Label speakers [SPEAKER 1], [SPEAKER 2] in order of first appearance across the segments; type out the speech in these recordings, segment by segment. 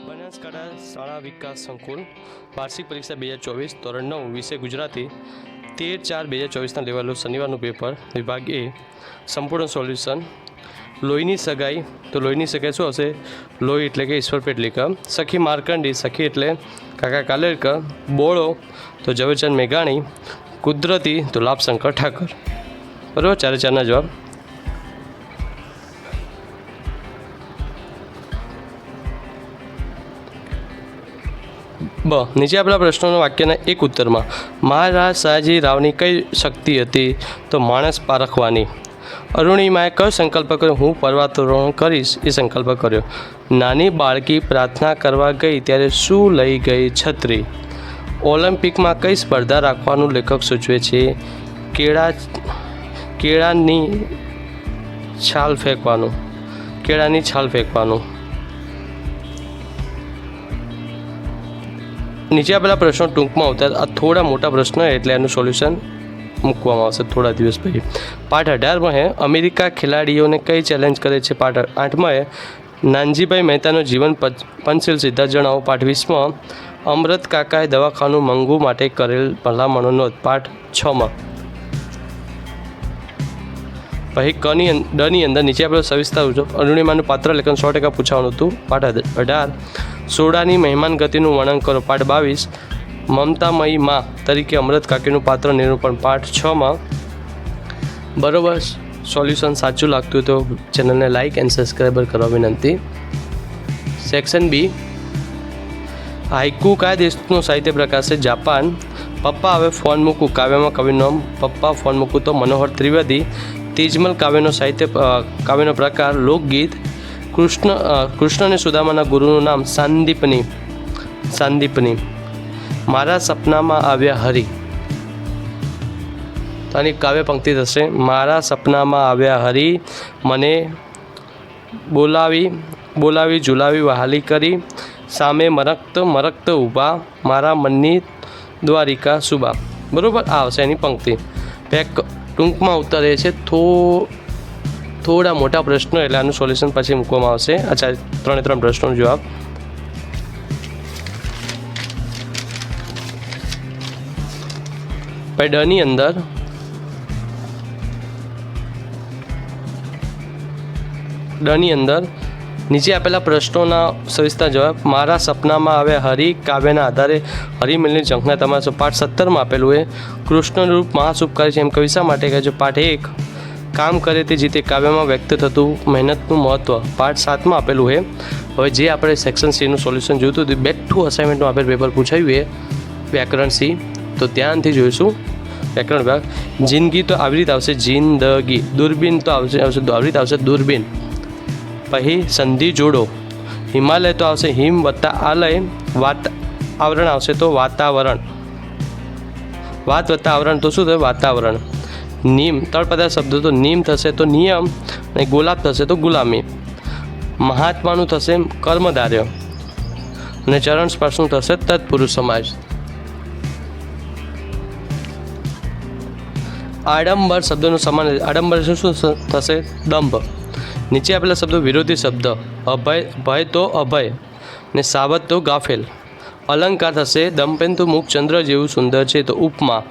[SPEAKER 1] બનાસકાંઠા શાળા વિકાસ સંકુલ વાર્ષિક પરીક્ષા 2024 ધોરણ 9 વિષય ગુજરાતી 13/4/2024 લેવાયેલું શનિવારનું પેપર વિભાગ એ સંપૂર્ણ સોલ્યુશન. લોહીની સગાઈ, તો લોહીની સગાઈ શું હશે? લોહી એટલે કે ઈશ્વર પેટલીકર. સખી માર્કંડી, સખી એટલે કાકા કાલેલકર. બોળો તો ઝવેરચંદ મેઘાણી. કુદરતી તો લાભશંકર ઠાકર. બરાબર, 4/4ના જવાબ. નીચે આપેલા પ્રશ્નોના વાક્યના એક ઉત્તરમાં મહારાજ સયાજી રાવની કઈ શક્તિ હતી? તો માણસ પારખવાની. અરુણિમાએ કયો સંકલ્પ કર્યો? હું પર્વતારોહણ કરીશ, એ સંકલ્પ કર્યો. નાની બાળકી પ્રાર્થના કરવા ગઈ ત્યારે શું લઈ ગઈ? છત્રી. ઓલિમ્પિકમાં કઈ સ્પર્ધા રાખવાનું લેખક સૂચવે છે? કેળાની છાલ ફેંકવાનું. કેળાની છાલ ફેંકવાનું. નીચે આપેલા પ્રશ્નો ટૂંકમાં આવતા આ થોડા મોટા પ્રશ્નો એટલે એનું સોલ્યુશન મૂકવામાં આવશે થોડા દિવસ પછી. પાઠ 18માં હે અમેરિકા ખેલાડીઓને કઈ ચેલેન્જ કરે છે? પાઠ 8માં હે નાનજીભાઈ મહેતાનું જીવન પંચશીલ સિદ્ધાંત જણાવો. પાઠ 20માં અમૃત કાકાએ દવાખાનું મંગુ માટે કરેલ ભલામણો નોંધ. પાઠ 6માં પછી ડની અંદર નીચે આપણે સવિસ્તાર અરુણિમાનું પાત્ર લેખન 100% પૂછવાનું હતું. પાઠ 18 સોડાની મહેમાન ગતિનું વર્ણન કરો. પાઠ 22 મમતામયી માં તરીકે અમૃત કાકીનું પાત્ર નિરૂપણ. પાઠ 6માં બરોબર સોલ્યુશન સાચું લાગતું હોય તો ચેનલને લાઇક એન્ડ સબસ્ક્રાઈબર કરવા વિનંતી. સેક્શન બી હાઇકુ કયા દેશનું સાહિત્ય પ્રકાર છે? જાપાન. પપ્પા હવે ફોન મૂકું કાવ્યમાં કવિનું નામ. પપ્પા ફોન મૂકું તો મનોહર ત્રિવેદી. તિજમલ કાવ્યનો પ્રકાર લોકગીત. કૃષ્ણ અને સુદામાના ગુરુનું નામ સાંદીપની. મારા સપનામાં આવ્યા હરિ. તો આની કાવ્ય પંક્તિ થશે મારા સપનામાં આવ્યા હરિ, મને બોલાવી ઝુલાવી વહાલી કરી, સામે મરકત ઊભા, મારા મનની દ્વારિકા સુબા. બરાબર, આ આવશે એની પંક્તિ. ટૂંકમાં ઉત્તર એ છે થોડા મોટા પ્રશ્નો એટલે આનું સોલ્યુશન પછી મૂકવામાં આવશે. અચ્છા, 3 પ્રશ્નોનો જવાબ. ડની અંદર નીચે આપેલા પ્રશ્નોના સવિસ્તાર જવાબ. મારા સપનામાં આવ્યા હરિ કાવ્યના આધારે હરિમિલની ઝંખના તમારા. પાઠ 17માં આપેલું એ કૃષ્ણનું રૂપ મહાશુભકારી છે એમ કવિ શા માટે કહે છે? પાઠ 1 કામ કરે તે જીતે કાવ્યમાં વ્યક્ત થતું મહેનતનું મહત્ત્વ. પાઠ 7માં આપેલું છે. હવે જે આપણે સેક્શન સીનું સોલ્યુશન જોઈતું હતું બેઠું અસાઇનમેન્ટનું આપેલ પેપર પૂછાયું એ વ્યાકરણ સી, તો ધ્યાનથી જોઈશું. વ્યાકરણ વિભાગ જિંદગી તો આવી રીતે આવશે જિંદગી. દૂરબીન તો આવી રીતે આવશે દૂરબીન. પછી સંધિ જોડો. હિમાલય તો આવશે હિમ વત્તા આલય. આવરણ આવશે તો વાતાવરણ. વાત વત્તા આવરણ તો શું થશે? વાતાવરણ. નિયમ તળપદાર્થ શબ્દો તો નિયમ થશે તો નિયમ, અને ગુલાબ થશે તો ગુલામી. મહાત્માનું થશે કર્મધાર્ય, અને ચરણ સ્પર્શનું થશે તત્પુરુષ સમાજ. આડંબર શબ્દનું સમાન. આડંબર શું થશે? દંભ. નીચે આપેલા શબ્દો વિરોધી શબ્દ. ભય તો અભય, ને સાવધ તો ગાફેલ. અલંકાર થશે દંપેન્તુ મુખ ચંદ્ર જેવું સુંદર છે તો ઉપમા.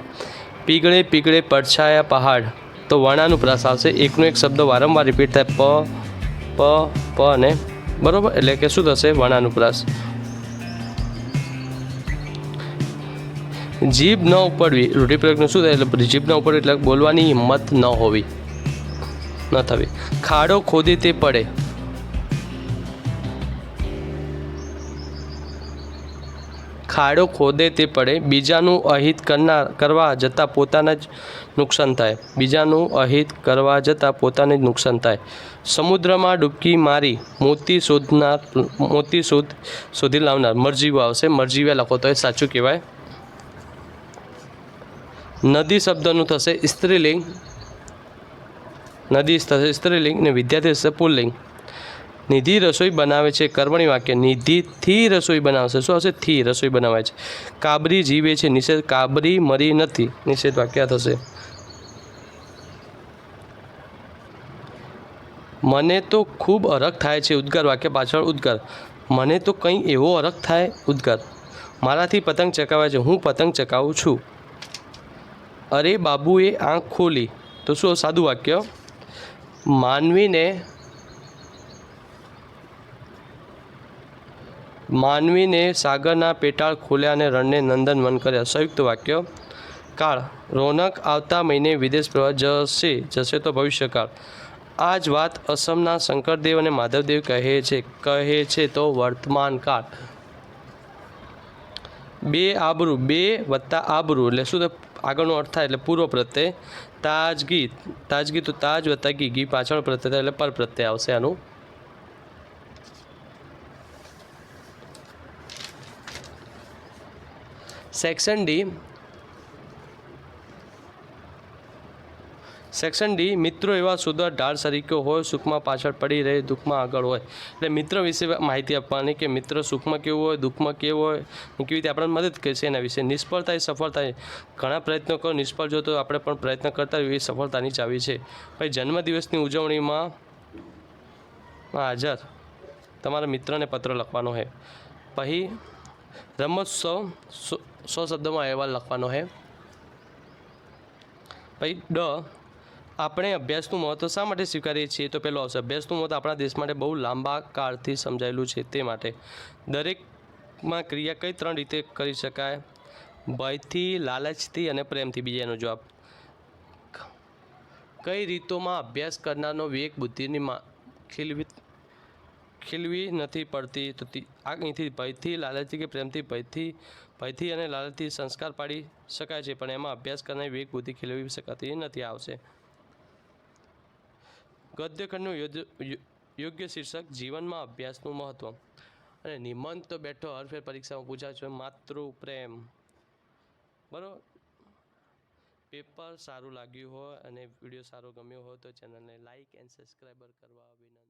[SPEAKER 1] પીગળે પડછાયા પહાડ, તો વર્ણાનુપ્રાસ આવશે. એકનો એક શબ્દ વારંવાર રિપીટ થાય પ અને બરાબર, એટલે કે શું થશે? વર્ણાનુપ્રાસ. જીભ ન ઉપડવી. રૂઢિપ્રયોગનું શું થાય? એટલે જીભ ન ઉપડવી એટલે બોલવાની હિંમત ન થવી. ખાડો ખોદે તે પડે. ખાડો ખોદે તે પડે. બીજાનું અહિત કરવા જતાં પોતાના જ નુકસાન થાય. બીજાનું અહિત કરવા જતાં પોતાને જ નુકસાન થાય. સમુદ્રમાં ડૂબકી મારી મોતી શોધી લાવનાર. મરજીવો આવશે. મરજીવ્યા લખો તો એ સાચું કહેવાય. નદી શબ્દનું થશે સ્ત્રીલિંગ. નદી થશે સ્ત્રીલિંગ ને વિદ્યાર્થી થશે પુલ્લિંગ. નિધિ રસોઈ બનાવે છે કર્મણી વાક્ય. નિધિથી રસોઈ બનાવશે. શું આવશે? થી રસોઈ બનાવે છે. કાબરી જીવે છે નિષેધ. કાબરી મરી નથી નિષેધ વાક્ય થશે. મને તો ખૂબ હરખ થાય છે ઉદ્ગાર વાક્ય પાછળ ઉદ્ગાર. મને તો કંઈ એવો અરખ થાય. ઉદ્ગાર: મારાથી પતંગ ચકાવાય છે, હું પતંગ ચકાવું છું. અરે બાબુએ આંખ ખોલી. તો શું સાદું વાક્ય? માનવીને સાગરના પેટાળ ખોલ્યા અને રણને નંદનવન કર્યા. સંયુક્ત વાક્ય. કાળ: રોનક આવતા મહિને વિદેશ પ્રવાસ જશે તો ભવિષ્યકાળ. આ જ વાત અસમના શંકરદેવ અને માધવદેવ કહે છે તો વર્તમાન કાળ. બે આબરૂ, બે વત્તા આબરૂ એટલે શું? આગળનો અર્થ થાય એટલે પૂર્વ પ્રત્યય. તાજગી તો તાજ વત્તા ઘી પાછળ પ્રત્યય એટલે પર પ્રત્યય આવશે આનું. Section D. મિત્રો એવા શોધવા ઢાળ સરીકે હોય, સુખમાં પાછળ પડી રહે, દુઃખમાં આગળ હોય. એટલે મિત્ર વિશે માહિતી આપવાની કે મિત્ર સુખમાં કેવું હોય, દુઃખમાં કેવું હોય, કેવી રીતે આપણને મદદ કરશે એના વિશે. નિષ્ફળતા એ સફળતા. ઘણા પ્રયત્નો કરો, નિષ્ફળ જો તો આપણે પણ પ્રયત્ન કરતા હોઈએ, એ સફળતાની ચાવી છે. પછી જન્મદિવસની ઉજવણીમાં હાજર તમારા મિત્રને પત્ર લખવાનો છે. પછી રમોત્સવ 100 શબ્દોમાં અહેવાલ લખવાનો છે. પછી આપણે અભ્યાસનું મહત્ત્વ શા માટે સ્વીકારીએ છીએ? તો પહેલો આવશે અભ્યાસનું મહત્ત્વ આપણા દેશ માટે બહુ લાંબા કાળથી સમજાયેલું છે તે માટે. દરેકમાં ક્રિયા કઈ 3 રીતે કરી શકાય? ભયથી, લાલચથી અને પ્રેમથી. બીજાનો જવાબ. કઈ રીતોમાં અભ્યાસ કરનારનો વિવેક બુદ્ધિની ખીલવી નથી પડતી? તો અહીંથી ભયથી, લાલચથી કે પ્રેમથી? ભયથી અને લાલચથી સંસ્કાર પાડી શકાય છે, પણ એમાં અભ્યાસ કરનારની વિવેક બુદ્ધિ ખીલવી શકાતી નથી. આવશે ગદ્યખંડનું યોગ્ય શીર્ષક જીવનમાં અભ્યાસનું મહત્ત્વ. અને નિમંત તો બેઠો હરફેર પરીક્ષામાં પૂછાય છે. માતૃ પ્રેમ. બરાબર. પેપર સારું લાગ્યું હોય અને વિડીયો સારો ગમ્યો હોય તો ચેનલને લાઇક એન્ડ સબસ્ક્રાઈબર કરવા વિનંતી.